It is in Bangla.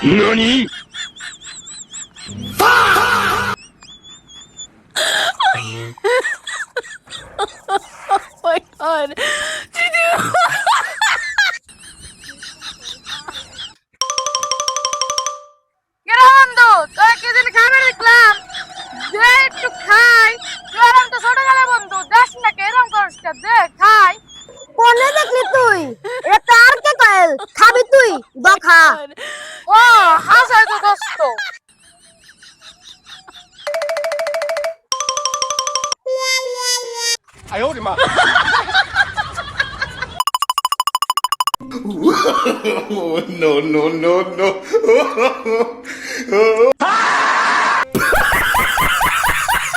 何 my god. বন্ধু তোর কি দিন খাবার দেখলাম দে একটু খাই তুই আরাম তো ছোট গেলে বন্ধু দেখ না কেরম করিস দে খাই কোনে দেখলি তুই এটা আর কে কইল খাবি তুই দখা ও হাসাই তো দোস্ত no, no, no, no.